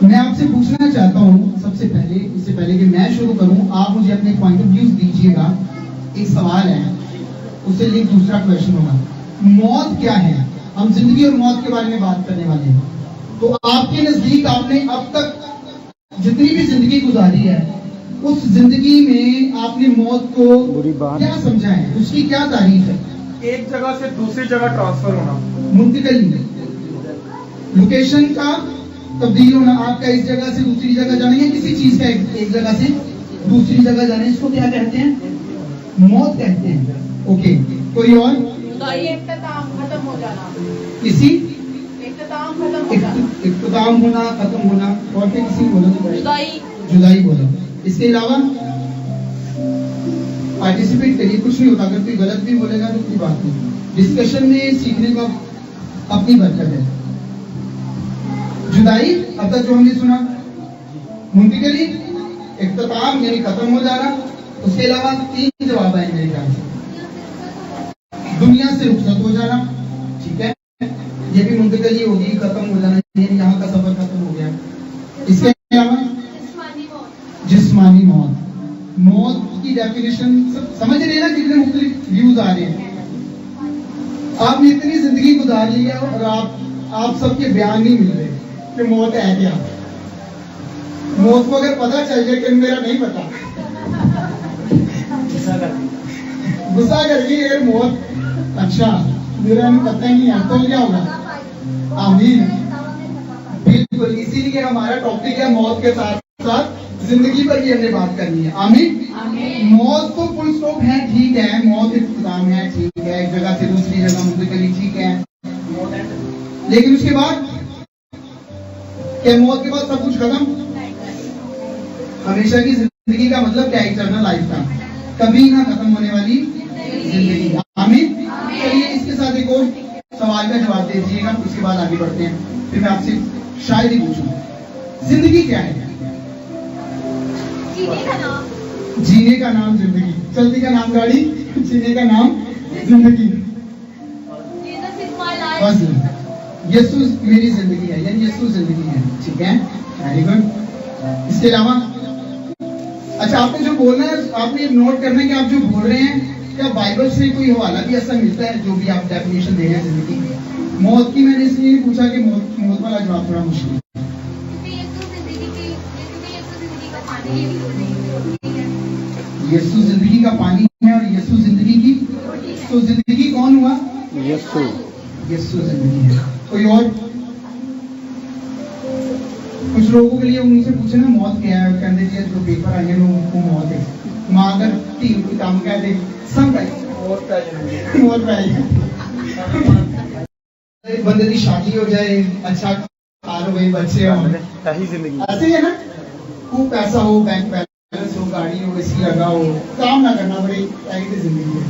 मैं आपसे पूछना चाहता हूँ सबसे पहले, इससे पहले कि मैं शुरू करूँ, आप मुझे अपने पॉइंट ऑफ व्यू दीजिएगा। एक सवाल है, उससे लिंक दूसरा क्वेश्चन होगा। मौत क्या है? हम जिंदगी और मौत के बारे में बात करने वाले हैं। तो आपके नजदीक आपने अब तक जितनी भी जिंदगी गुजारी है, उस जिंदगी में आपने मौत को क्या समझा है, उसकी क्या तारीफ है? एक जगह से दूसरी जगह ट्रांसफर होना, मुंतकिल, लोकेशन का तब्दील होना। आपका इस जगह से दूसरी जगह जाना है, किसी चीज का एक जगह से दूसरी जगह जाना, इसको क्या कहते हैं? मौत कहते हैं। ओके, कोई और? खत्म हो जाना, किसी इख्तिताम खत्म हो जाना, इख्तिताम होना, खत्म होना। और क्या किसी बोला? जुदाई बोला। इसके अलावा पार्टिसिपेट करिए, कुछ नहीं होता। अगर कोई गलत भी बोलेगा तो कोई बात नहीं, डिस्कशन में सीखने का अपनी बरकत है। जुदाई अब तक जो हमने सुना, मुंतकिली, इख्तिताम यानी खत्म हो जाना। उसके अलावा 3 जवाब आए मेरे ख्याल से। दुनिया से रुखसत हो जाना, ठीक है, ये भी मुंतकिली होगी, खत्म हो जाना, यहाँ का सफर खत्म हो गया। इसके अलावा जिस्मानी मौत। मौत की डेफिनेशन समझ रहे हैं ना, कितने मुख्तलिफ व्यूज आ रहे हैं। आपने इतनी जिंदगी गुजार ली है और आप सबके बयान नहीं मिल रहे कि मौत है क्या। मौत को अगर पता चल जाए कि मेरा नहीं पता, गुस्सा कर गई अगर मौत, अच्छा मेरा नहीं पता ही नहीं है, तो क्या होगा? आमीन। बिल्कुल, इसीलिए हमारा टॉपिक है मौत के साथ साथ जिंदगी पर भी हमने बात करनी है। आमीन। मौत तो फुल स्टॉप है, ठीक है, मौत इख्तिताम है, ठीक है, एक जगह से दूसरी जगह मुंतकिली, ठीक है, लेकिन उसके बाद क्या? मौत के बाद सब कुछ खत्म? हमेशा की जिंदगी का मतलब क्या? इटर्नल लाइफ का, कभी ना खत्म होने वाली जिंदगी। आमीन। चलिए इसके साथ एक और सवाल का जवाब दे दीजिएगा, उसके बाद आगे बढ़ते हैं। फिर मैं आपसे शायद ही पूछूं, जिंदगी क्या है? जीने का नाम जिंदगी, चलती का नाम गाड़ी, जीने का नाम जिंदगी। बस यीशु मेरी जिंदगी है, यानी यीशु जिंदगी है, ठीक है, वेरी गुड। इसके अलावा अच्छा, आपको जो बोलना है, आपने नोट करना है कि आप जो बोल रहे हैं क्या बाइबल से कोई हवाला भी ऐसा मिलता है, जो भी आप डेफिनेशन दे रहे हैं जिंदगी की। मौत की मैंने इसलिए पूछा कि मौत वाला जवाब थोड़ा मुश्किल है। यीशु जिंदगी का पानी है और यीशु जिंदगी की, तो जिंदगी कौन हुआ? यीशु जिंदगी है। कोई और? कुछ लोगों के लिए उनसे पूछे ना मौत क्या है, कहते थे जो पेपर आएंगे वो मौत है। माँ अगर तीन काम कहते सब बंदे की शादी हो जाए, अच्छा कार हो, बच्चे हो, ऐसे है ना, खूब पैसा हो, बैंक बैलेंस हो, गाड़ी हो, एसी लगा हो, काम ना करना पड़े, ऐसी जिंदगी है।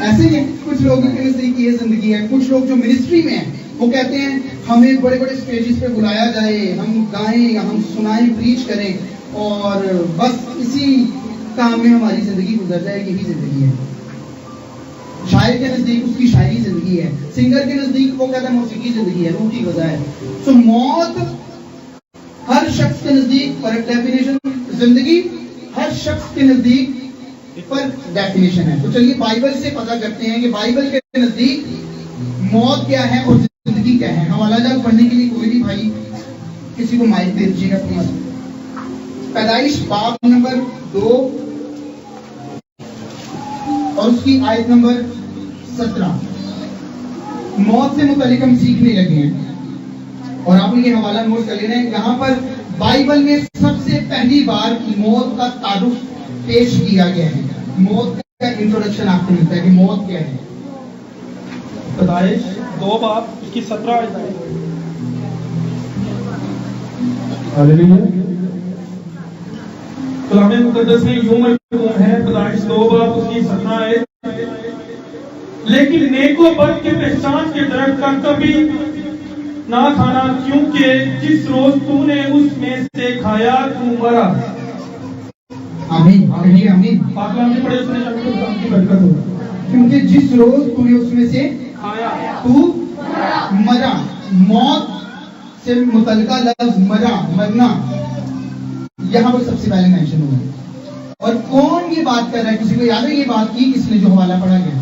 ऐसे ही कुछ लोगों के नजदीक ये जिंदगी है। कुछ लोग जो मिनिस्ट्री में है वो कहते हैं हमें बड़े बड़े स्टेजेस पे बुलाया जाए, हम गाएं, हम सुनाएं, प्रीच करें और बस इसी काम में हमारी जिंदगी गुजर जाए, यही जिंदगी है। शायर के नजदीक उसकी शायरी जिंदगी है, सिंगर के नजदीक वो कहता है मौसीकी जिंदगी है, रूह की गज़ा है। तो मौत हर शख्स के नजदीक पर डेफिनेशन, जिंदगी हर शख्स के नजदीक पर डेफिनेशन है। तो चलिए बाइबल से पता करते हैं कि बाइबल के नजदीक मौत क्या है और जिंदगी क्या है। हवाला जात पढ़ने के लिए कोई भी भाई किसी को माइक दे दीजिएगा प्लीज। पैदाइश बाब नंबर 2 और उसकी आयत नंबर 17। मौत से मुतालिक हम सीखने लगे हैं और आपने ये हवाला नोट कर लेना है। यहाँ पर बाइबल में सबसे पहली बार मौत का तारुफ पेश किया गया है। मौत का इंट्रोडक्शन आपको मिलता है कि मौत क्या है। पैदाइश 2 बाब उसकी 17 आयत है। हालेलुया। कलाम मुकद्दस में यूं मरकूम है, पैदाइश 2 बाब उसकी 17 आयत, लेकिन नेको बद के पहचान के दरख्त का कभी ना खाना, क्योंकि जिस रोज तूने उसमें से खाया तू मरा। आमीन, कहिए आमीन। आप लोग पढ़े सुने की बरकत हो, क्योंकि जिस रोज तूने उसमें से खाया तू मरा। मौत से मुतलका लफ्ज मरना यहाँ पर सबसे पहले मेंशन हुआ है। और कौन ये बात कर रहा है? किसी को याद है ये बात की? किसने जो हवाला पढ़ा गया?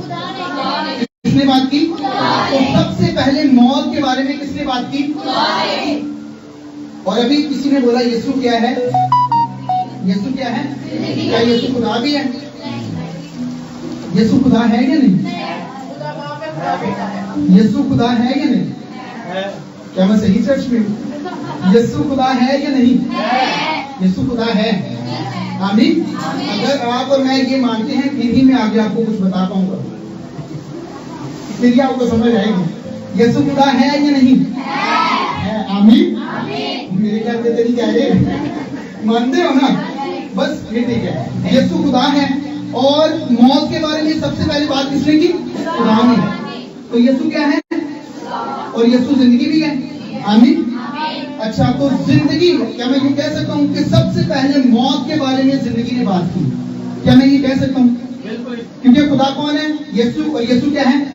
किसने बात की? तो सबसे पहले मौत के बारे में किसने बात की? और अभी किसी ने बोला यीशु क्या है? यीशु क्या है? क्या यीशु खुदा भी है? यीशु खुदा है या नहीं? यीशु खुदा है या नहीं? क्या मैं सही चर्च में हूँ? यीशु खुदा है या नहीं? यीशु खुदा है। आमीन। अगर आप और मैं ये मानते हैं फिर ही मैं आगे आपको कुछ बता पाऊंगा, फिर ही आपको समझ आएगी यीशु खुदा है या नहीं है। आमीन। मेरे क्या नहीं कह रहे, मानते हो ना? बस ये ठीक है, यीशु खुदा है। और मौत के बारे में सबसे पहले बात किसने की? खुदा ने। तो यीशु क्या है? और यीशु जिंदगी भी है। आमीन। अच्छा, तो जिंदगी, क्या मैं ये कह सकता हूँ कि सबसे पहले मौत के बारे में जिंदगी ने बात की? क्या मैं ये कह सकता हूँ? क्योंकि खुदा कौन है? यीशु। और यीशु क्या है?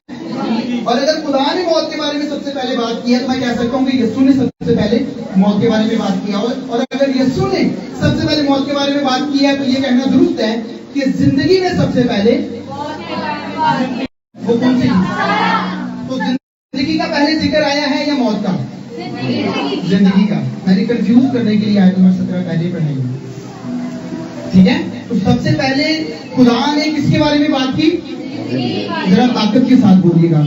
और अगर खुदा ने मौत के बारे में सबसे पहले बात की है तो मैं कह सकता हूँ कि यीशु ने सबसे पहले मौत के बारे में बात किया। और अगर यीशु ने सबसे पहले मौत के बारे में बात की है तो ये कहना दुरुस्त है कि जिंदगी में सबसे पहले वो कौन सी? तो जिंदगी का पहले जिक्र आया है या मौत का? जिंदगी का। मैंने कंफ्यूज करने के लिए आयत नंबर 17 पहले पढ़ाई, ठीक है? तो सबसे पहले खुदा ने किसके बारे में बात की? जरा ताकत के साथ बोलिएगा।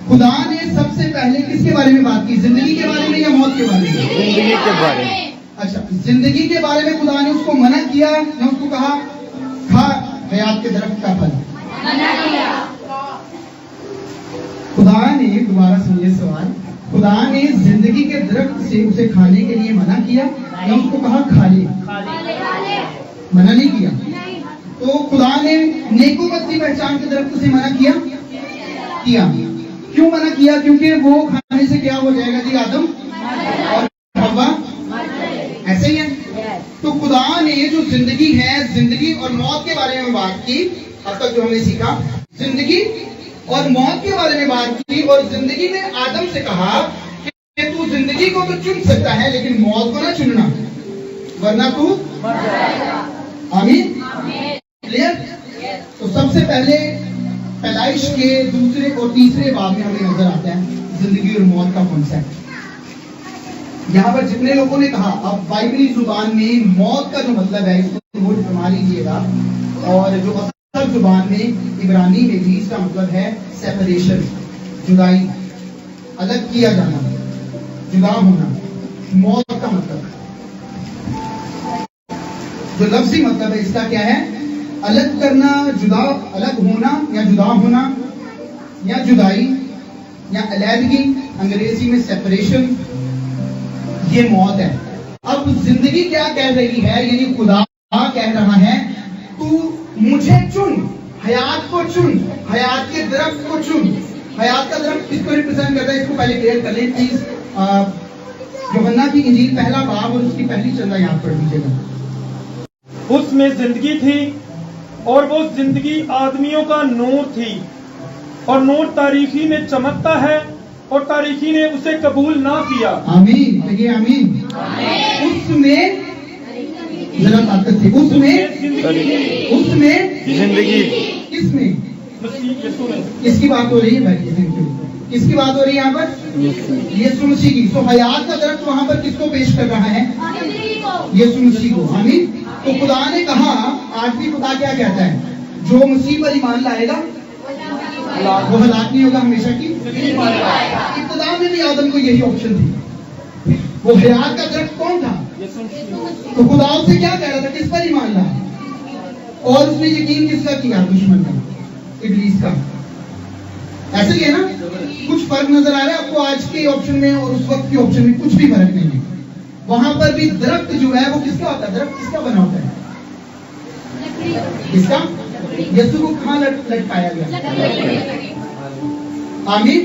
खुदा ने सबसे पहले किसके बारे में बात की? जिंदगी के बारे में या मौत के बारे में? जिंदगी के बारे में। अच्छा, जिंदगी के बारे में खुदा ने उसको मना किया या उसको कहा खा हयात के दरख्त का फल? खुदा ने, दोबारा सुनिए सवाल, खुदा ने जिंदगी के दरख्त से उसे खाने के लिए मना किया या उसको कहा खा ले? मना नहीं किया। तो खुदा ने नेकोबद की पहचान के दरख्त से मना किया? क्यों मना किया? क्योंकि वो खाने से क्या हो जाएगा जी? आदम और हव्वा। ऐसे ही है। तो खुदा ने जो जिंदगी है, जिंदगी और मौत के बारे में बात की। अब तक जो हमने सीखा, जिंदगी और मौत के बारे में बात की। और जिंदगी ने आदम से कहा कि तू जिंदगी को तो चुन सकता है लेकिन मौत को ना चुनना, वरना तू मर जाएगा। आमीन। क्लियर? तो सबसे पहले पैदाइश के दूसरे और तीसरे बाब में हमें नजर आता है जिंदगी और मौत का कॉन्सेप्ट। यहाँ पर जितने लोगों ने कहा, अब बाइबली जुबान में मौत का जो मतलब है इसको नोट फरमा लीजिएगा। और जो असल जुबान में इब्रानी में भी इसका मतलब है सेपरेशन, जुदाई, अलग किया जाना, जुदा होना। मौत का मतलब, जो लफ्जी मतलब है इसका क्या है? अलग करना, जुदा, अलग होना या जुदा होना या जुदाई या अलहदगी, अंग्रेजी में सेपरेशन, ये मौत है। अब जिंदगी क्या कह रही है? यानी खुदा कह रहा है तू मुझे चुन, हयात को चुन, हयात के दरख्त को चुन। हयात का दरख्त किसको रिप्रेजेंट करता है? इसको पहले क्लियर कर लें प्लीज। यूहन्ना की इंजील पहला बाब और उसकी पहली चंदा याद पढ़ लीजिएगा। उसमें जिंदगी थी और वो जिंदगी आदमियों का नूर थी और नूर तारीखी में चमकता है और तारीखी ने उसे कबूल ना किया। आमीन। देखिए आमीन। उसमें जरा ताकत थी, उसमें जिंदगी। किसमें? किसकी बात हो रही है भाई? किसकी बात हो रही है यहाँ पर? यीशु मसीह की। तो हयात का दरख्त वहाँ पर किसको पेश कर रहा है? यीशु मसीह को। आमीन। तो खुदा ने कहा, आठवीं खुदा क्या कहता है? जो मसीह पर ईमान लाएगा वो हलाक नहीं होगा हमेशा की। इब्तिदा में भी आदम को यही ऑप्शन थी। वो हयात का दरख्त कौन था? तो खुदा उससे क्या कह रहा था? किस पर ईमान ला? और उसने यकीन किसका किया? दुश्मन का, इब्लीस का। ऐसे ही है ना? कुछ फर्क नजर आ रहा है आपको आज के ऑप्शन में और उस वक्त के ऑप्शन में? कुछ भी फर्क नहीं है। वहां पर भी दरख्त जो है वो किसका होता है? दरख्त किसका बना होता है? किसका? यीशु को कहाँ लटकाया गया? आमीन।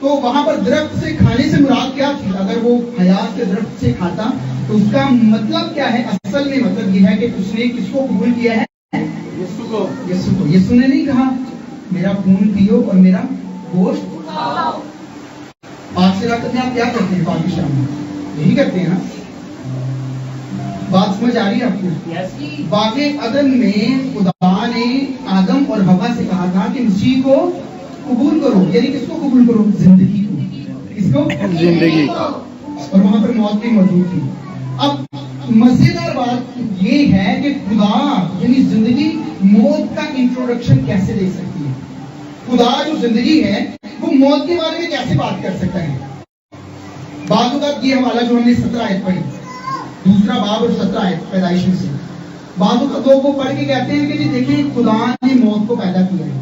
तो वहां पर दरख्त से खाने से मुराद क्या थी? अगर वो हयात के दरख्त से खाता तो उसका मतलब क्या है? असल में मतलब यह है कि उसने किसको कबूल किया है? यीशु को। यीशु को। यीशु ने नहीं कहा मेरा खून पियो और मेरा गोश्त खाओ। पाक से रात में आप क्या करते हैं? पाकिस्तान में यही करते हैं ना? बात समझ आ रही है आपको? वाक़े अदन में खुदा ने आदम और हवा से कहा था कि मसीह को कबूल करो, यानी किसको कबूल करो? जिंदगी को। किसको? जिंदगी। और वहां पर मौत भी मौजूद थी। अब मजेदार बात ये है कि खुदा यानी जिंदगी मौत का इंट्रोडक्शन कैसे दे सकती है? खुदा जो जिंदगी है वो मौत के बारे में कैसे बात कर सकता है? बात ये हवाला जो हमने 17 आयत पढ़ी, दूसरा बाब और 17 आयत पैदाइश में से, बातों को वो पढ़ के कहते हैं कि जी देखिए खुदा ने मौत को पैदा किया है।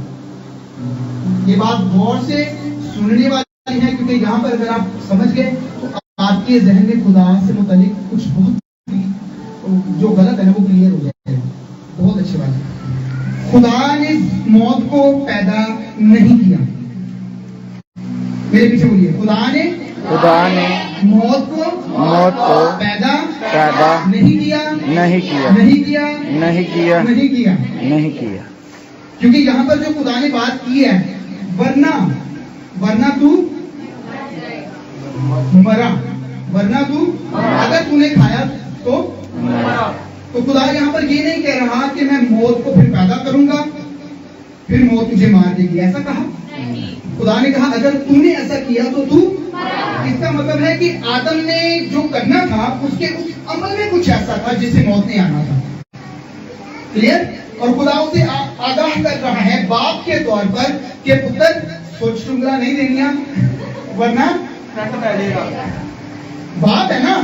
ये बात गौर से सुनने वाली है, क्योंकि यहाँ पर अगर आप समझ गए तो आपके जहन में खुदा से मुतालिक कुछ बहुत जो गलत है ना वो क्लियर हो जाएगा। बहुत अच्छी बात है। खुदा ने मौत को पैदा नहीं किया। मेरे पीछे बोलिए, खुदा ने मौत को पैदा नहीं किया। क्योंकि यहाँ पर जो खुदा ने बात की है, वरना तू मरा, वरना तू अगर तूने खाया तो खुदा यहाँ पर ये नहीं कह रहा कि मैं मौत को फिर पैदा करूंगा, फिर मौत तुझे मार देगी, ऐसा कहा? खुदा ने कहा अगर तूने ऐसा किया तो तू। इसका मतलब है कि आदम ने जो करना था उसके उस अमल में कुछ ऐसा था जिससे मौत ने आना था। क्लियर? और खुदा उसे आगाह कर रहा है बाप के तौर पर कि पुत्र सोच टुंगला नहीं देनिया, वरना बात है ना।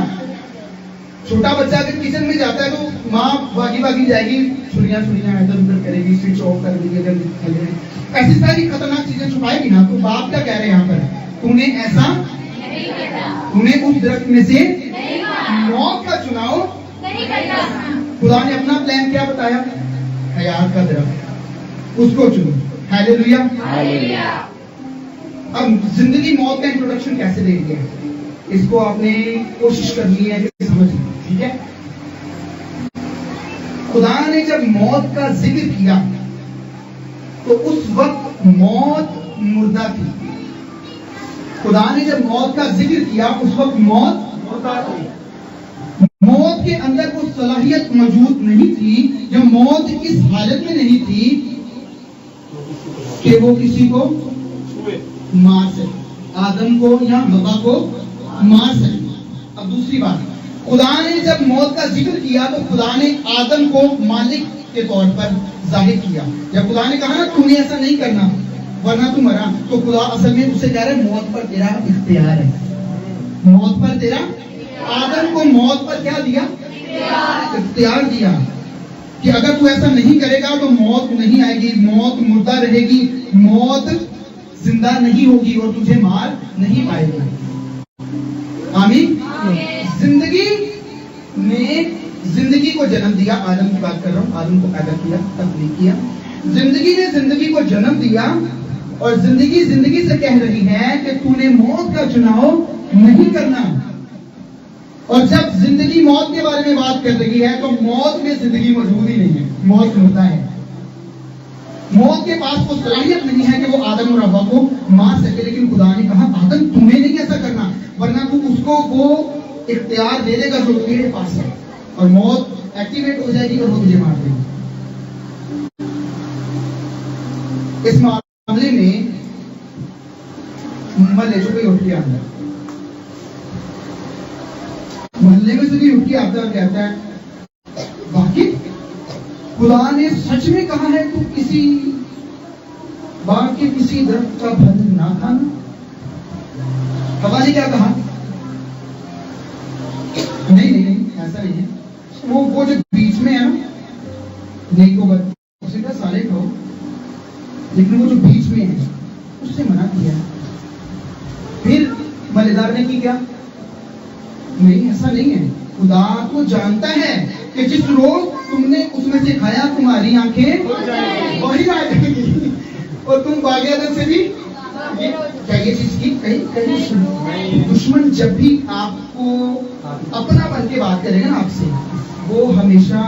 छोटा बच्चा अगर किचन में जाता है तो माँ भागी जाएगी, छुरियां इधर उधर करेगी, स्विच ऑफ कर देगी, अगर ऐसी सारी खतरनाक चीजें छुपाएगी ना। तो बाप क्या कह रहे हैं यहाँ पर? तूने ऐसा तूने उस दरख्त में से मौत का चुनाव नहीं करना। खुदा ने अपना प्लान क्या बताया? हयात का दरख्त, उसको चुनो। हालेलुया। अब जिंदगी मौत का इंट्रोडक्शन कैसे दे दिया, इसको आपने कोशिश करनी है कि समझिए, ठीक है? खुदा ने जब मौत का जिक्र किया तो उस वक्त मौत मुर्दा थी। खुदा ने जब मौत का जिक्र किया उस वक्त मौत मुर्दा थी। मौत के अंदर वो सलाहियत मौजूद नहीं थी, जब मौत इस हालत में नहीं थी कि वो किसी को मार सके, आदम को या हवा को मार सके। अब दूसरी बात, खुदा ने जब मौत का जिक्र किया तो खुदा ने आदम को मालिक के तौर पर जाहिर किया। जब खुदा ने कहा ना तूने ऐसा नहीं करना वरना तू मरा, तो खुदा असल में उसे कह रहा है मौत पर तेरा इख्तियार है, मौत पर तेरा। आदम को मौत पर क्या दिया? इख्तियार दिया कि अगर तू ऐसा नहीं करेगा तो मौत नहीं आएगी, मौत मुर्दा रहेगी, मौत जिंदा नहीं होगी और तुझे मार नहीं पाएगी। आमीन। जिंदगी ने जिंदगी को जन्म दिया। आदम की बात कर रहा हूं, आदम को पैदा किया, तख्लीक किया। जिंदगी ने जिंदगी को जन्म दिया और जिंदगी से कह रही है कि तूने मौत का चुनाव नहीं करना। और जब जिंदगी मौत के बारे में बात कर रही है तो मौत में जिंदगी मौजूद ही नहीं है, मौत मुर्दा है। मौत के पास वो सलाहियत नहीं है कि वो आदम और हवा को मार सके। लेकिन खुदा ने कहा आदम तुम्हें नहीं ऐसा करना, वरना तू उसको वो इख्तियार दे देगा जो तेरे पास है, और मौत एक्टिवेट हो जाएगी और वो तुझे मार देगी। इस मामले में मोहल्ले जो कोई उठ के आता है, मोहल्ले में से भी उठ के आता है, कहता है बाकी खुदा ने सच में कहा है तू किसी बाग के किसी दरख्त का फल ना खाना। हवा ने क्या कहा? नहीं ऐसा नहीं है। वो जो बीच में है ना, नहीं को उसे कहा सारे खाओ, लेकिन वो जो बीच में है उससे मना किया। फिर मलेदार ने की क्या? नहीं ऐसा नहीं है। खुदा को जानता है कि जिस रोज तुमने उसमें से खाया तुम्हारी आंखें वही आ जाएंगी और तुम बागेदर से भी क्या ये चीज की कहीं दुश्मन जब भी आपको अपना बन के बात करेगा ना आपसे, वो हमेशा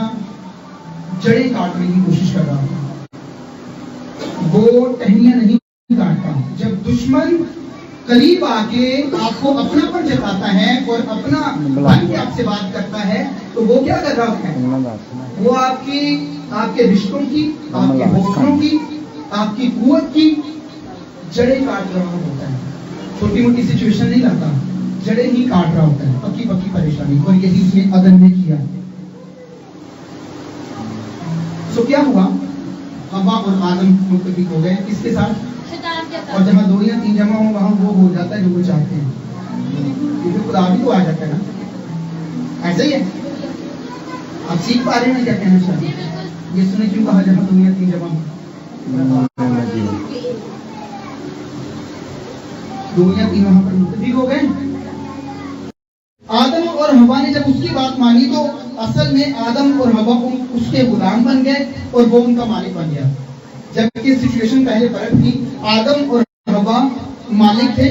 जड़ें काटने की कोशिश कर रहा होगा, वो टहनियां नहीं काटता। जब दुश्मन करीब आके आपको अपनापन जताता है और अपना बन के आपसे बात करता है, तो वो क्या कर रहा है? वो आपके रिश्तों की, आपके हौसलों की, आपकी कुव्वत की जड़ें काट रहा होता है। छोटी मोटी सिचुएशन नहीं लाता, जड़ें ही काट रहा होता है, पक्की पक्की परेशानी। और यही उसने अदन में किया। सो क्या हुआ? हवा और आदम मुत्तफिक हो गए किसके साथ? और जहां 2 या 3 जमा हो वहां वो हो जाता है जो वो चाहते हैं, क्योंकि खुदा भी तो आ जाता है ना। ऐसा ही है। आप सीख पा रहे हैं क्या कहना चाहते हैं? ये सुने क्यों कहा जहां 2 या 3 जमा हो? 2 या 3 वहां पर मुत्तफिक हो गए। आदम और हवा ने जब उसकी बात मानी तो असल में आदम और हवा उसके गुलाम बन गए और वो उनका मालिक बन गया। जबकि सिचुएशन पहले फर्क थी। आदम और हवा मालिक थे,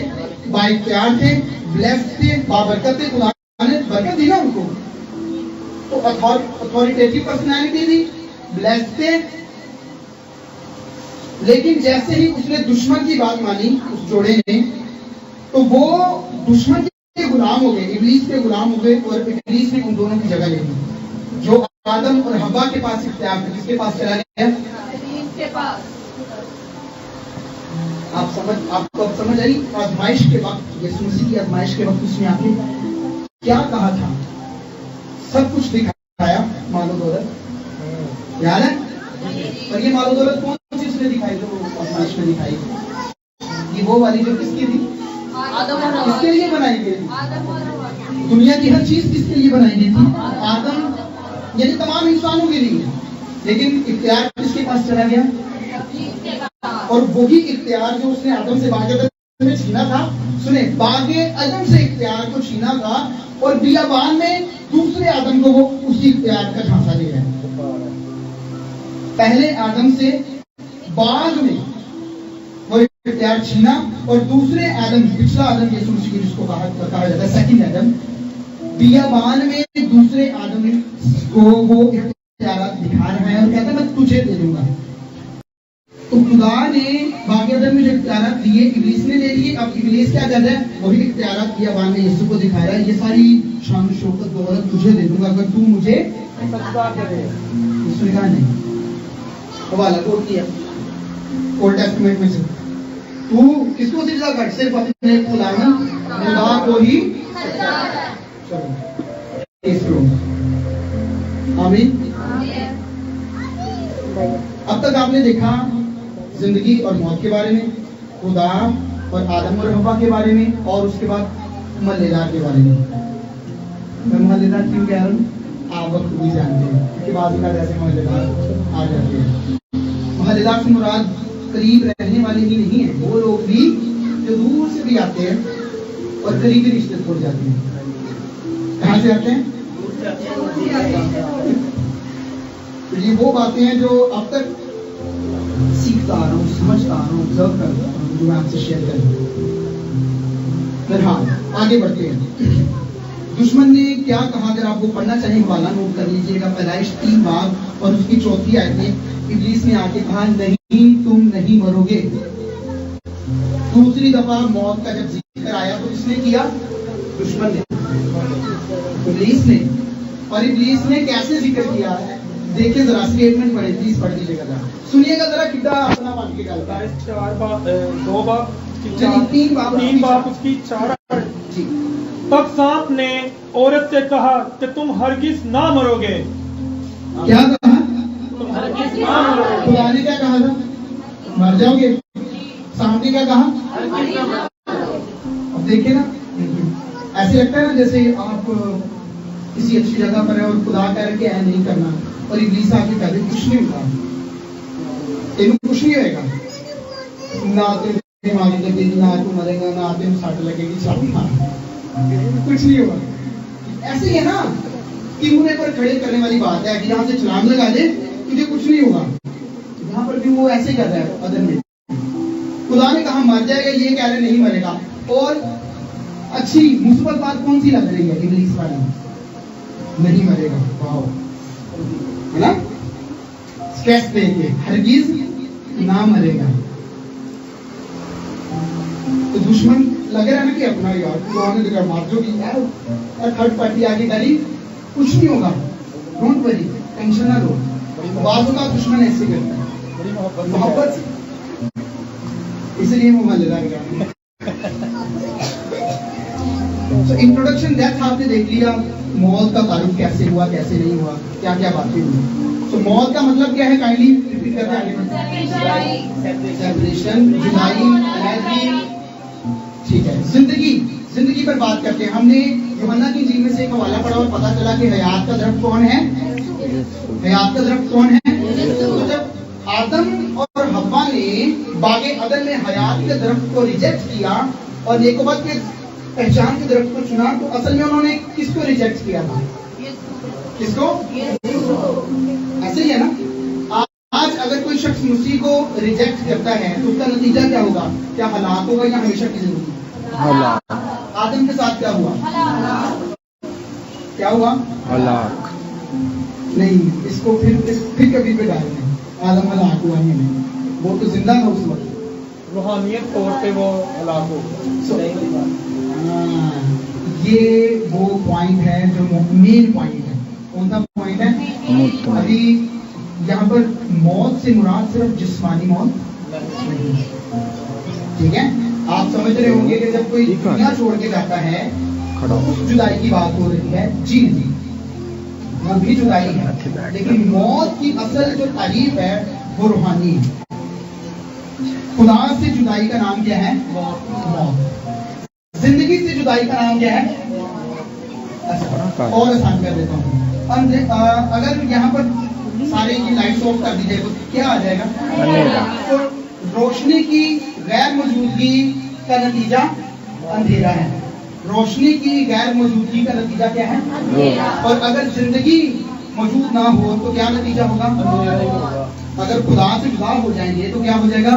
बाइख्तियार थे, ब्लेस्ड थे, बाबरकत थे, खुदा ने बरकत दी ना उनको, तो अथॉरिटेटिव पर्सनालिटी थी, ब्लेस्ड थे। लेकिन जैसे ही उसने दुश्मन की बात मानी उस जोड़े ने, तो वो दुश्मन के गुलाम हो गए, इब्लीस के गुलाम हो गए और इब्लीस ने उन दोनों की जगह ले ली। जो आदम और हवा के पास इख्तियार था, किसके पास चला गया? के पास। आपको अब समझ आई? आजमाइश के वक्त, यीशु मसीह की आजमाइश के वक्त उसने आपने क्या कहा था? सब कुछ दिखाया, मालो दौलत याद है? और ये मालो दौलत कौन सी उसने दिखाई जो आजमाइश में दिखाई? ये वो वाली जो किसकी थी? किसके लिए बनाई गई थी? दुनिया की हर चीज किसके लिए बनाई गई थी? आदम यानी तमाम इंसानों के लिए। लेकिन इख्तियार किसके पास चला गया? और वही इख्तियार जो उसने आदम से बागे अदम में छीना था, सुने, बागे अदम से इख्तियार को छीना था और बियाबान में दूसरे आदम को वो उसी इख्तियार का झांसा दे रहा है। पहले आदम से बाग में वो इख्तियार छीना और दूसरे आदम, पिछला आदम यीशु मसीह जिसको कहा जाता है सेकंड आदम, बियाबान में दूसरे आदम को वो दिखा रहा है और कहता है मैं तुझे दे दूंगा। तो खुदा ने बागे अदम में जो इख्तियारात दिए इब्लीस ने ले लिए। अब इब्लीस क्या कर रहा है? वही इख्तियारात बियाबान में यीशु को दिखा रहा है, ये सारी शान शौकत दौलत तुझे दे दूंगा अगर तू मुझे सजदा करे। यीशु ने कहा नहीं। हवाला कोट किया ओल्ड टेस्टामेंट में से, तू किसको सजदा कर? सिर्फ अपने खुदा को ही। चलो आमीन। अब तक आपने देखा जिंदगी और मौत के बारे में, खुदा और आदम और हवा के बारे में, और उसके बाद महल्लेदार के बारे में। मैं महल्लेदार क्यों कह रहा हूँ आप वक्त भी जानते हैं, क्योंकि बाद में ऐसे महल्लेदार आ जाते हैं। महल्लेदार से मुराद करीब रहने वाले ही नहीं है, वो लोग भी जो दूर से भी आते हैं और करीबी रिश्ते छोड़ जाते हैं। कहाँ से आते हैं? तो ये वो बातें हैं जो अब तक सीखता आ रहा हूँ, समझता आ रहा हूँ, ऑब्जर्व कर रहा हूँ, जो मैं आपसे शेयर कर रहा हूँ। फिलहाल आगे बढ़ते हैं। दुश्मन ने क्या कहा? अगर आप वो पढ़ना चाहें हवाला नोट कर लीजिएगा। पैदाइश 3 बाब और उसकी 4थी आयत में इब्लीस ने आके कहा नहीं, तुम नहीं मरोगे। दूसरी दफा मौत का जब जिक्र आया तो किसने किया? दुश्मन ने, इब्लीस ने। और इब्लीस ने कैसे जिक्र किया है देखिए जरा, स्टेटमेंट पढ़े, प्लीज पढ़ दीजिएगा जरा, सुनिएगा जरा कितना अपना मान के गलता है। 4 बाब 2 बाब 3 बाब उसकी 4। तब सांप ने औरत से कहा कि तुम हरगिज ना मरोगे। क्या कहा? तुम हरगिज ना मरोगे। खुदा ने क्या कहा था? मर जाओगे। सांप ने क्या कहा? अब देखिए ना, ऐसे लगता है ना जैसे आप किसी अच्छी जगह पर है और खुदा कह रहे कि ऐ नहीं करना, और इब्लीस आके कह दे कुछ नहीं होगा, तेन कुछ नहीं होएगा, ना तेरे दिमाग लगेगी, ना तू मरेगा, ना तेन सट लगेगी, सब कुछ नहीं होगा। ऐसे ही है ना, कीमूने पर खड़े करने वाली बात है कि यहाँ से छलांग लगा दे तुझे कुछ नहीं होगा। यहाँ पर भी वो ऐसे ही कर रहा है अदन में। खुदा ने कहा मर जाएगा, ये कह रहे नहीं मरेगा। और अच्छी मुसीबत बात कौन सी लग रही है इब्लीस वाली? नहीं मरेगा। वाओ, है ना? स्ट्रेस देंगे, हरगिज ना मरेगा। तो दुश्मन लग रहा है ना कि अपना यार पुराने जगह मार जो भी यार थर्ड पार्टी आगे गाली कुछ नहीं होगा, डोंट वरी, टेंशन ना लो। बाजू का दुश्मन ऐसे करता है मोहब्बत से, इसलिए वो मजेदार गाना। तो इंट्रोडक्शन डेप्थ आपने देख लिया, मौत का तारुफ कैसे हुआ कैसे नहीं हुआ, क्या क्या बातें हुई। तो मौत का मतलब क्या है, काइंडली रिपीट करते आगे। सेपरेशन, जुदाई, अलहदगी। ठीक है, जिंदगी, जिंदगी पर बात करते हैं। हमने यूहन्ना की इंजील में से एक हवाला पढ़ा और पता चला कि हयात का दरख्त कौन है, हयात का दरख्त कौन है। तो जब आदम और हव्वा ने बागे अदन में हयात के दरख्त को रिजेक्ट किया और नेकोबत के पहचान के दरख्त को चुना, तो असल में उन्होंने किसको रिजेक्ट किया था, किसको, ऐसे ही है ना। आज अगर कोई शख्स मसीह को रिजेक्ट करता है तो उसका नतीजा क्या होगा, क्या हलाक होगा या हमेशा की जिंदगी। आदम के साथ क्या हुआ, क्या हुआ, हलाक। नहीं, इसको फिर कभी पे डाल दें, आदम हलाक हुआ ही नहीं, वो तो जिंदा था उस वक्त, रूहानियत तौर पे वो हलाक हो। ये वो पॉइंट है जो मेन पॉइंट है। कौन सा पॉइंट है, अभी यहाँ पर मौत से मुराद सिर्फ जिस्मानी मौत नहीं, ठीक है। आप समझ रहे होंगे कि जब कोई दुनिया छोड़ के जाता है तो उस जुदाई की बात हो रही है। जी जी, वो भी जुदाई है, लेकिन मौत की असल जो तारीफ है वो रूहानी है। खुदा से जुदाई का नाम क्या है, मौत। जिंदगी से जुदाई का नाम क्या है, और आसान कर देता हूँ। अगर यहाँ पर सारे की लाइट्स ऑफ कर दीजिए तो क्या आ जाएगा, तो रोशनी की गैर मौजूदगी का नतीजा अंधेरा है। रोशनी की गैर मौजूदगी का नतीजा क्या है, और अगर जिंदगी मौजूद ना हो तो क्या नतीजा होगा, अगर खुदा से जुदा हो जाएंगे तो क्या हो जाएगा,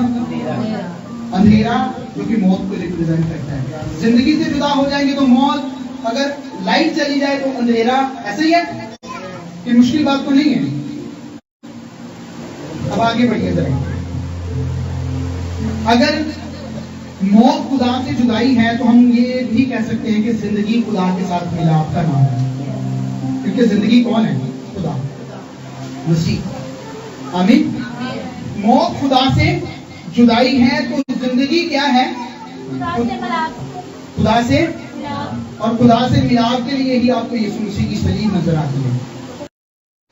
अंधेरा, जो कि मौत को रिप्रेजेंट करता है। जिंदगी से जुदा हो जाएंगे तो मौत, अगर लाइट चली जाए तो अंधेरा। ऐसे ही है कि मुश्किल बात तो नहीं है। अब आगे बढ़िए जरा, अगर मौत खुदा से जुदाई है तो हम ये भी कह सकते हैं कि जिंदगी खुदा के साथ मिलाप का नाम है, क्योंकि जिंदगी कौन है, खुदा, मसीह। आमीन। मौत खुदा से जुदाई है तो जिंदगी क्या है, खुदा से, और खुदा से मिलाप के लिए ही आपको यीशु मसीह की सलीब नजर आती है।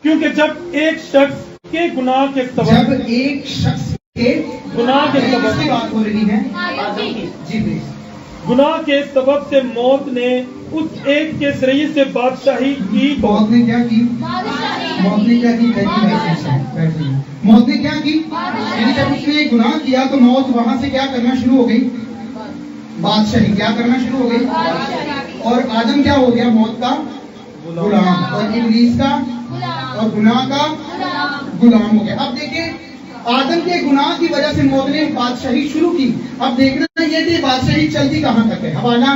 क्योंकि जब एक शख्स के गुनाह के सबब, जब एक शख्स के गुनाह के सबब की बात हो रही है, जी प्लीज, गुनाह के सबब से मौत ने उस एक के शरीर से बादशाही की। मौत ने क्या की, मौत ने क्या की, मौत ने क्या की, यानी जब उसने गुनाह किया तो मौत वहां से क्या करना शुरू हो गई, बादशाही क्या करना शुरू हो गई। और आदम क्या हो गया, मौत का गुलाम, और इब्लीस का और गुनाह का गुलाम हो गया। अब देखिए, आदम के गुनाह की वजह से मौत ने बादशाही शुरू की। अब देखना ये कि बादशाही चलती कहां तक है। हवाला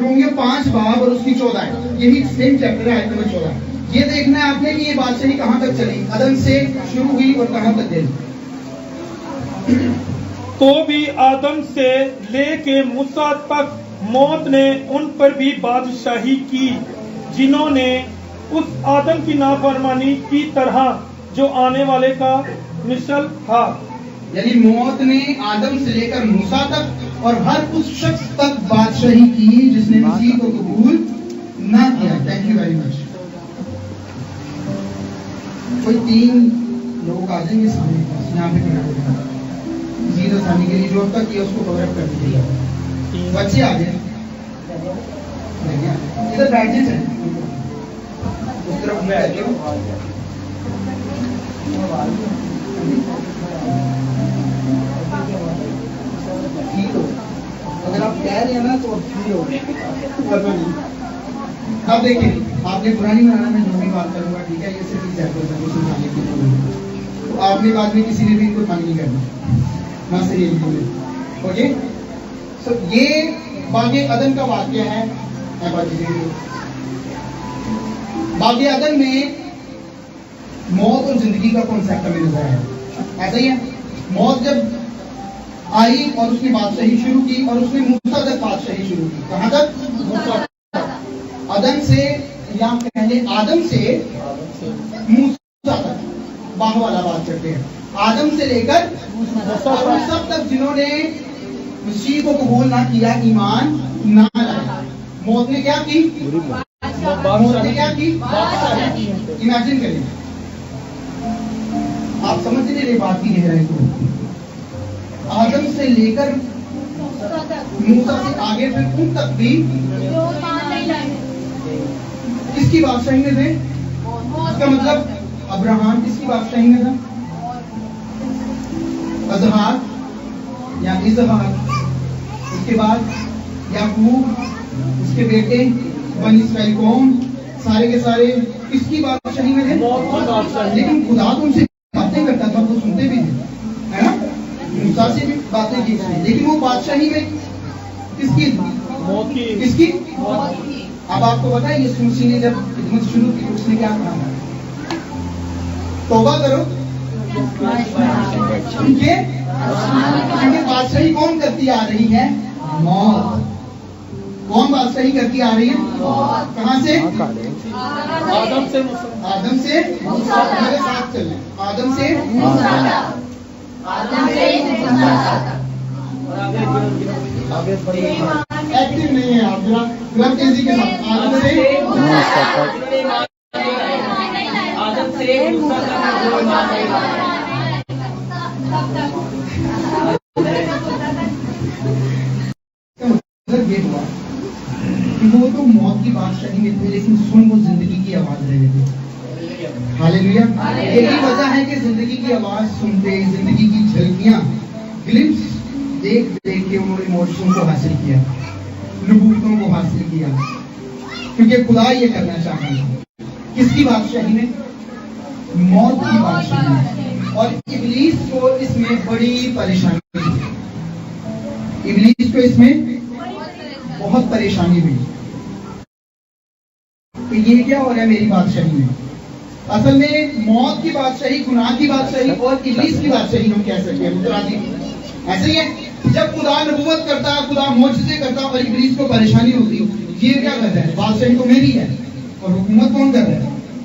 रोमियो 5 बाब और उसकी 14 है, यही सेम चैप्टर है, आयत नंबर 14। ये देखना है आपने कि ये बादशाही कहां तक चली, आदम से शुरू हुई और कहां तक गई। तो भी आदम से लेके मूसा तक मौत ने उन पर भी बादशाही की, जिन्होंने उस आदम की नाफरमानी की तरह जो आने वाले का मिसल था। यानी मौत ने आदम से लेकर मूसा तक और हर उस शख्स तक बादशाही की जिसने मसीह को कबूल ना किया। Thank you very much. कोई 3 लोग आ जाएंगे सामने, यहाँ पे खड़ा होगा, जीरो आसानी के लिए जो अब तक किया उसको कवर अप कर दीजिएगा। बच्चे आ गए, इधर बैठ जाए, उस तरफ में आके ठीक हो। अगर आप कह रहे हैं ना तो फ्री हो गए। अब देखिए, आपने पुरानी बनाना में जो भी बात करूंगा, ठीक है, ये सिर्फ एग्जाम्पल है, समझाने के लिए। तो आपने बाद में किसी ने भी इनको तंग नहीं करना, ना सही है। ओके, सो ये बागे अदन का वाक्य है। बागे अदन में मौत और जिंदगी का कॉन्सेप्ट हमें नजर आया। ऐसा ही है, मौत जब आई और उसने बादशाही शुरू की और उसने मूसा तक बादशाही शुरू की। कहां तक? आदम से, या पहले आदम से मूसा तक, बाह वाला बात करते हैं। आदम से लेकर मूसा तक जिन्होंने मसीह को कबूल ना किया, ईमान ना लाया, मौत ने क्या की? मौत ने क्या की? इमेजिन करिए, आप समझ नहीं रहे बात की गहराई को। आदम से लेकर मूसा से आगे फिर उन तक भी किसकी बादशाही में थे? इसका मतलब अब्राहम किसकी बादशाही में था? अजहार या इजहार, उसके बाद याकूब, उसके बेटे बनी इस्राएल कौम, सारे के सारे किसकी बादशाही में थे? लेकिन खुदा तो उनसे बातें करता था, वो सुनते भी थे, है ना? मूसा से भी बातें की, लेकिन वो बादशाही में किसकी? किसकी? अब आपको पता है यीशु मसीह ने जब खिदमत शुरू की उसने क्या कहा? तौबा करो, क्योंकि बादशाही कौन करती आ रही है? मौत। कौन बादशाही करती आ रही है? कहां से? आदम से। आदम से मेरे साथ चलें, आदम से एक्टिव नहीं है आप, जरा तेजी के साथ। आदम से ये हुआ कि वो तो मौत की बादशाही में थे, लेकिन सुन वो जिंदगी की आवाज रहे थे। हालेलुया। यही वजह है कि जिंदगी की आवाज सुनते, जिंदगी की झलकियां, ग्लिम्स देख देख के उन्होंने इमोशन को हासिल किया, नबूवतों को हासिल किया, क्योंकि खुदा ये करना चाहता था। किसकी बादशाही में? मौत की बादशाही में। और इब्लीस को इसमें बड़ी परेशानी हुई, इब्लीस को इसमें बहुत परेशानी हुई कि ये क्या हो रहा है मेरी बादशाही में। असल में मौत की बादशाही, गुनाह की बादशाही और इब्लीस की बादशाही हम कह सकते हैं, मुतरादी ऐसे ही है। जब खुदा नबूवत करता, खुदा मोजज़े करता और इब्लीस को परेशानी होती, ये क्या कर रहा है? बादशाही तो मेरी है, और हुकूमत कौन कर रहा है?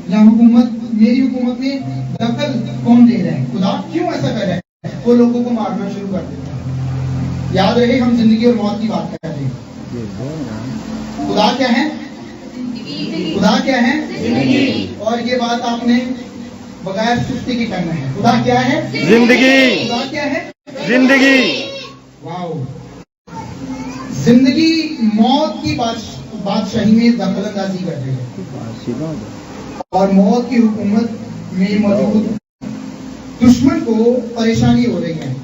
या हुकूमत, मेरी हुकूमत में दखल कौन दे रहा है? खुदा क्यों ऐसा कर रहा है? वो लोगों को मारना शुरू कर देता है। याद रहे हम जिंदगी और मौत की बात कर रहे हैं। खुदा क्या है? खुदा क्या है? जिंदगी। और ये बात आपने बगैर सुस्ती के करना है। खुदा क्या है? जिंदगी। खुदा क्या है? जिंदगी। वाओ। जिंदगी मौत की बादशाही में दखलंदाजी कर रही है और मौत की हुकूमत में मौजूद दुश्मन को परेशानी हो रही है।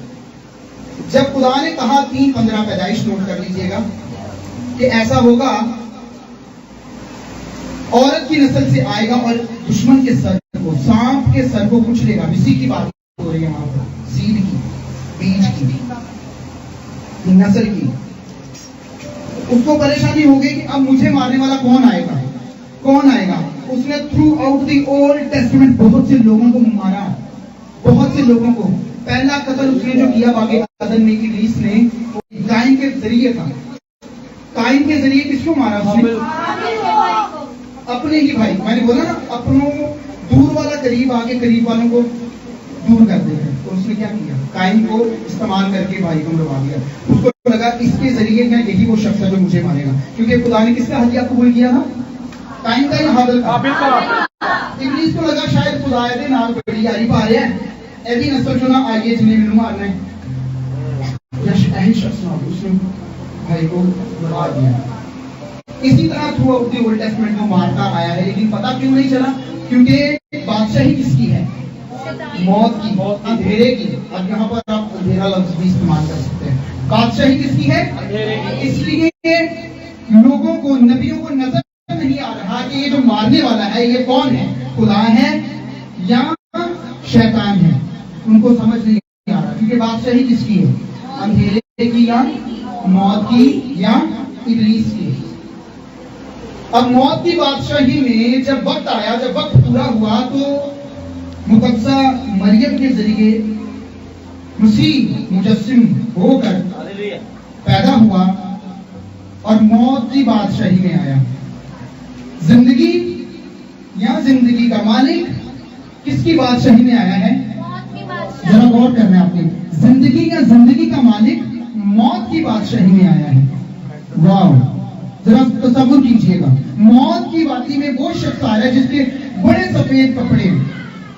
जब खुदा ने कहा 3:15 पैदाइश नोट कर लीजिएगा कि ऐसा होगा, औरत की नस्ल से आएगा और दुश्मन के सर को, सांप के सर को कुचलेगा। इसी की बात हो रही है वहां पर, सीड की, बीज की, नस्ल की। उसको परेशानी हो गई कि अब मुझे मारने वाला कौन आएगा? कौन आएगा? उसने through out the old testament बहुत से लोगों को मारा, बहुत से लोगों को। पहला कत्ल उसने जो किया वाकई आदम में, इब्लीस ने, काइन के जरिए था। काइन के जरिए किसको मारा उसने? अपने ही भाई। मैंने बोला ना, अपनों दूर वाला करीब आके करीब वालों को दूर कर देगा। तो उसने क्या किया? काइन को इस्तेमाल करके भाई को मरवा दिया। उसको लगा इसके जरिए मैं यही वो शख्स है जो मुझे मारेगा, क्योंकि खुदा ने किसका हदिया कबूल किया था? काइन का या हाबिल का? इब्लीस को लगा शायद खुदा दे नाल बड़ी यारी पा रहा है, ऐसी नस्ल जो ना आइए जिन्हें मैंने मारना है, या शायद शख्स ना, उसने भाई को मरवा दिया। इसी तरह through out the old testament को मारता आया है, लेकिन पता क्यों नहीं चला? क्योंकि बादशाही किसकी है? मौत की, अंधेरे की। अब यहाँ पर आप अंधेरा लफ्ज भी इस्तेमाल कर सकते हैं। बादशाही किसकी है? इसलिए लोगों को, नबियों को नजर नहीं आ रहा कि ये जो मारने वाला है ये कौन है? खुदा है या शैतान है? उनको समझ नहीं आ रहा, क्योंकि बादशाही किसकी है? अंधेरे की या मौत की या इब्लीस की? अब मौत की बादशाही में जब वक्त आया, जब वक्त पूरा हुआ, तो मुकद्दसा मरियम के जरिए मसीह मुजस्सिम होकर पैदा हुआ और मौत की बादशाही में आया। जिंदगी या जिंदगी का मालिक किसकी बादशाही में आया है? जरा गौर करना है आपने। जिंदगी या जिंदगी का मालिक मौत की बादशाही में आया है। वाह, जरा तसव्वुर कीजिएगा, मौत की वादी में वो शख्स आया जिसके बड़े सफेद कपड़े,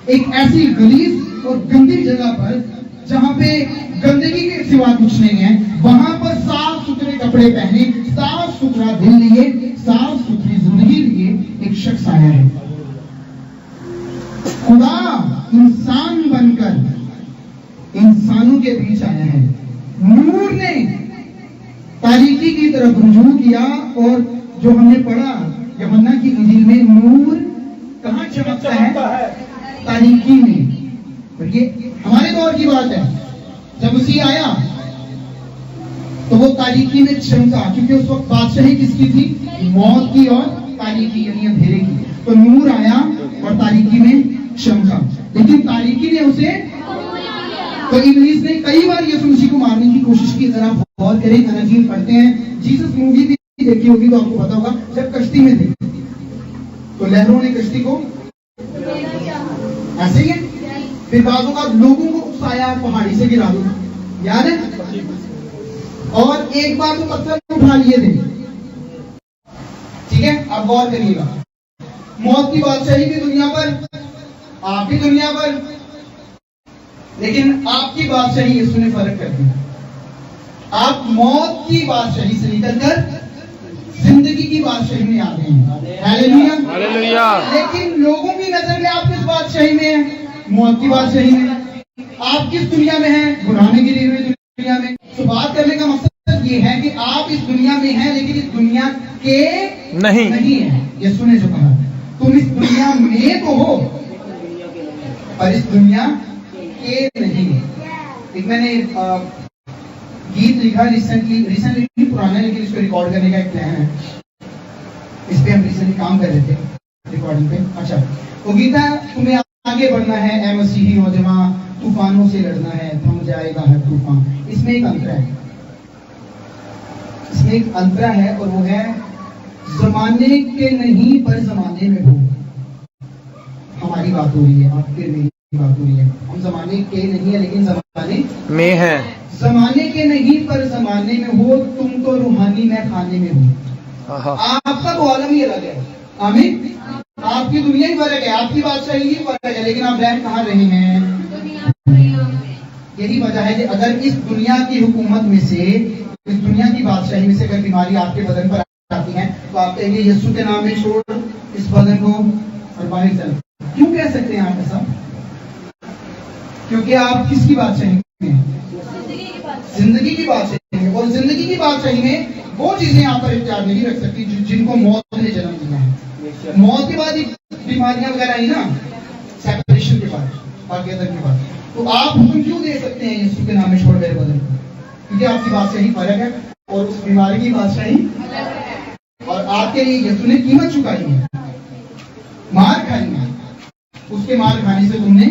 एक ऐसी गलीज और गंदी जगह पर जहां पे गंदगी के सिवा कुछ नहीं है, वहां पर साफ सुथरे कपड़े पहने, साफ सुथरा दिल लिए, साफ सुथरी जिंदगी लिए एक शख्स आया है। खुदा इंसान बनकर इंसानों के बीच आया है। नूर ने तारीकी की तरफ रुजू किया और जो हमने पढ़ा यूहन्ना की इंजील में, नूर कहां चमकता है? तारीकी में। और ये हमारे दौर की बात है, जब मसीह आया तो वो तारीकी में चमका, क्योंकि उस वक्त बादशाही किसकी थी? मौत की और तारीकी यानी अंधेरे की। तो नूर आया और तारीकी में चमका, लेकिन तारीकी ने उसे, तो इब्लीस ने कई बार यीशु मसीह को मारने की कोशिश की। जरा गौर करें, अंजील पढ़ते हैं, जीसस मूवी भी देखी होगी तो आपको पता होगा, जब कश्ती में थे तो लहरों ने कश्ती को ऐसे ही है, फिर बाजों का लोगों को उकसाया, पहाड़ी से गिरा दो, याद है? और एक बार तो पत्थर उठा लिए थे। ठीक है, अब गौर करिएगा, मौत की बादशाही भी दुनिया पर, आपकी दुनिया पर, लेकिन आपकी बादशाही यीशु ने फर्क कर दिया। आप मौत की बादशाही से निकलकर जिंदगी की बादशाही में आ गए हैं। Hallelujah, hallelujah. लेकिन लोगों की नजर में आप किस बादशाही में हैं? मौत की बादशाही में। आप किस दुनिया में हैं? गुनाह में गिरी हुई दुनिया में। तो बात करने का मकसद ये है कि आप इस दुनिया में हैं, लेकिन इस दुनिया के नहीं है। यीशु ने जो कहा, तुम इस दुनिया में तो हो पर इस दुनिया के नहीं। एक मैंने गीत लिखा रिसेंटली पुराना, लेकिन इसको रिकॉर्ड करने का एक प्लान है। इस पे हम रिसेंटली काम कर रहे थे, रिकॉर्डिंग पे। अच्छा, वो गीत है, तुम्हें आगे बढ़ना है ए मसीही नौजवान, तूफानों से लड़ना है, थम जाएगा हर तूफान। इसमें एक अंतरा है, इसमें एक अंतरा है, और वो है जमाने के नहीं पर जमाने में हो। हमारी बात हो रही है, आपके मेरी बात हो रही है। हम जमाने के नहीं है, लेकिन जमाने में है। जमाने के नहीं पर जमाने में हो, तुम तो रूहानी में खाने में हो। आपका तो आलम ही अलग है। आमीन। आपकी दुनिया ही फर्क है, आपकी बादशाही ही फर्क है, लेकिन आप रह कहाँ रहे हैं? यही वजह है कि अगर इस दुनिया की हुकूमत में से, इस दुनिया की बादशाही में से अगर बीमारी आपके बदन पर आती है, तो आप कहेंगे यीशु के नाम में छोड़ इस बदन को और बाहर चल। क्यों कह सकते हैं आप ऐसा? क्योंकि आप किसकी बादशाही में हैं? जिंदगी की बादशाही में। और जिंदगी की बादशाही में वो चीजें आप पर इख्तियार नहीं रख सकती जिनको मौत ने जन्म दिया है। मौत के बाद बीमारियां वगैरह आई ना, सेपरेशन के बाद, पाकियदर के बाद, तो आप हुक्म क्यों दे सकते हैं यीशु के नाम में छोड़ मेरे बदन को? क्योंकि आपकी बादशाही फर्क है और उस बीमारी की बादशाही, और आपके लिए यीशु ने कीमत चुकाई है, मार खाई है, उसके मार खाने से तुमने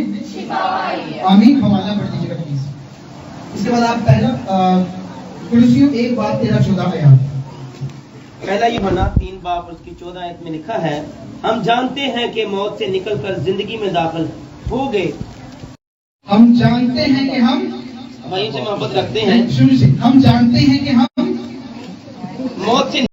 आमीन। हवाला पढ़ दीजिएगा प्लीज। इसके बाद आप पहला कुलुसियों 1:13-14 आया। पहला यूहन्ना 3 उसकी 14 आयत में लिखा है, हम जानते हैं कि मौत से निकलकर जिंदगी में दाखिल हो गए। हम जानते हैं कि हम भाई से मोहब्बत रखते हैं। हम जानते हैं कि हम मौत से